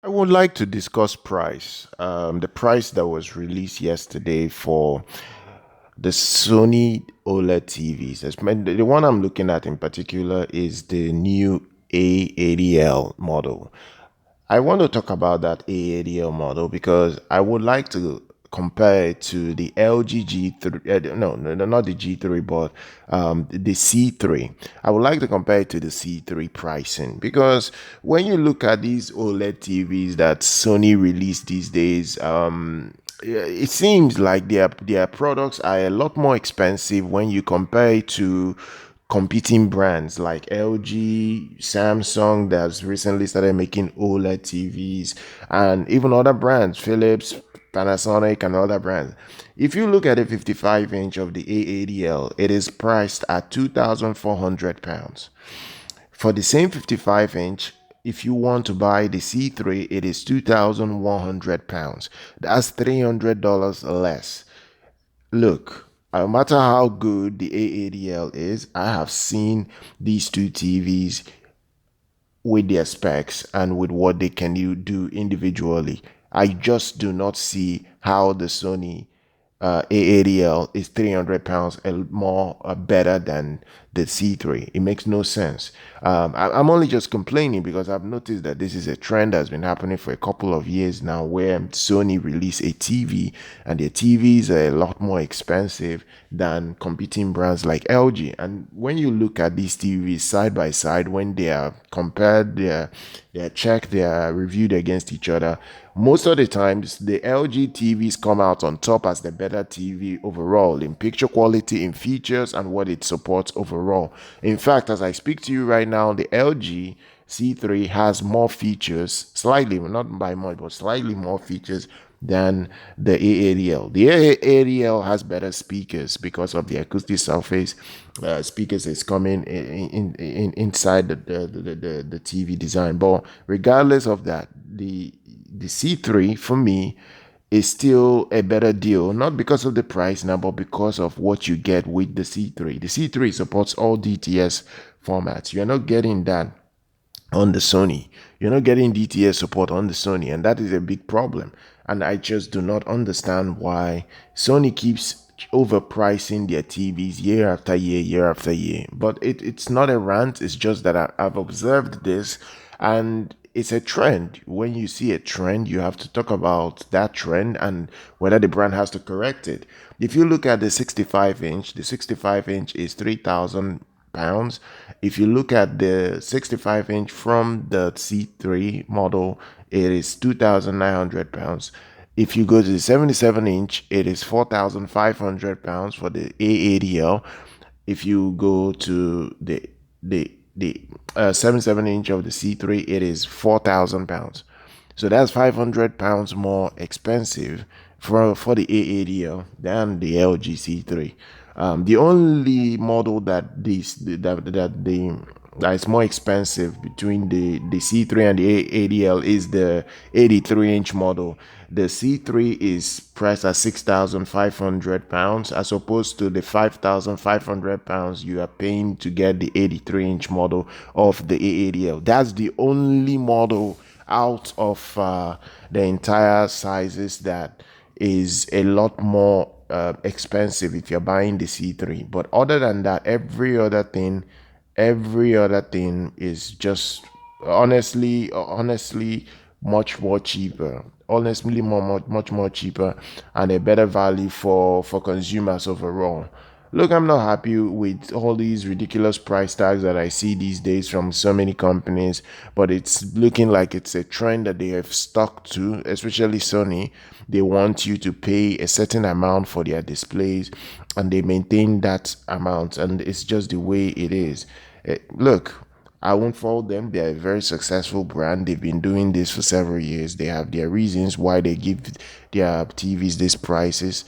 I would like to discuss price. The price that was released yesterday for the Sony OLED TVs. The one I'm looking at in particular is the new A80L model. I want to talk about that A80L model because I would like to compare it to the LG G3. No, not the G3, but the C3. I would like to compare it to the C3 pricing because when you look at these OLED TVs that Sony released these days, yeah, it seems like their products are a lot more expensive when you compare it to competing brands like LG, Samsung that's recently started making OLED TVs, and even other brands, Philips, Panasonic, and other brands. If you look at a 55 inch of the A80L, it is priced at £2,400. For the same 55 inch, if you want to buy the C3, it is £2,100. That's $300 less. Look, no matter how good the A80L is, I have seen these two TVs with their specs and with what they can do individually. I just do not see how the Sony A80L is £300 more better than the C3. It makes no sense. I'm only just complaining because I've noticed that this is a trend that's been happening for a couple of years now where Sony release a TV and their TVs are a lot more expensive than competing brands like LG. And when you look at these TVs side by side, when they are compared, they're checked, they are reviewed against each other, most of the times the LG TVs come out on top as the better TV overall in picture quality, in features, and what it supports overall. In fact, as I speak to you right now, the LG C3 has more features, slightly, not by much, but slightly more features than the A80L. The A80L has better speakers because of the acoustic surface speakers is coming inside the TV design. But regardless of that, the C3 for me is still a better deal, not because of the price now, but because of what you get with the C3. The C3 supports all DTS formats. You're not getting that on the Sony. You're not getting DTS support on the Sony, and that is a big problem. And I just do not understand why Sony keeps overpricing their TVs year after year, year after year. But it's not a rant, it's just that I've observed this and it's a trend. When you see a trend, you have to talk about that trend and whether the brand has to correct it. If you look at the 65 inch, the 65 inch is £3,000. If you look at the 65 inch from the C3 model, it is £2,900. If you go to the 77 inch, it is £4,500 for the A80L. If you go to the 77 inch of the C3, it is £4,000. So that's £500 more expensive for the A80L than the LG C3. The only model that is more expensive between the C3 and the A80L is the 83-inch model. The C3 is priced at £6,500 as opposed to the £5,500 you are paying to get the 83-inch model of the A80L. That's the only model out of the entire sizes that is a lot more expensive if you're buying the C3. But other than that, every other thing is just honestly much more cheaper. Honestly, much more cheaper and a better value for consumers overall. Look, I'm not happy with all these ridiculous price tags that I see these days from so many companies, but it's looking like it's a trend that they have stuck to, especially Sony. They want you to pay a certain amount for their displays and they maintain that amount, and it's just the way it is. Look, I won't fault them. They're a very successful brand. They've been doing this for several years. They have their reasons why they give their TVs these prices.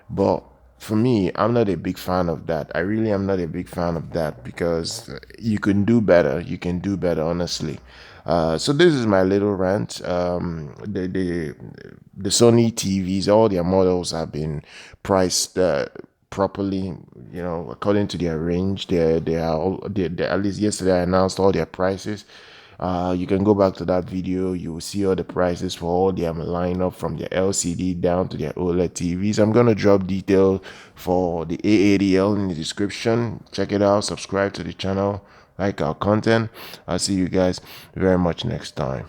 But for me, I'm not a big fan of that. I really am not a big fan of that because you can do better. You can do better, honestly. So this is my little rant. The Sony TVs, all their models have been priced properly, according to their range. They are all, at least yesterday I announced all their prices. You can go back to that video. You will see all the prices for all their lineup from their LCD down to their OLED TVs. I'm gonna drop detail for the A80L in the description. Check it out. Subscribe to the channel. Like our content. I'll see you guys very much next time.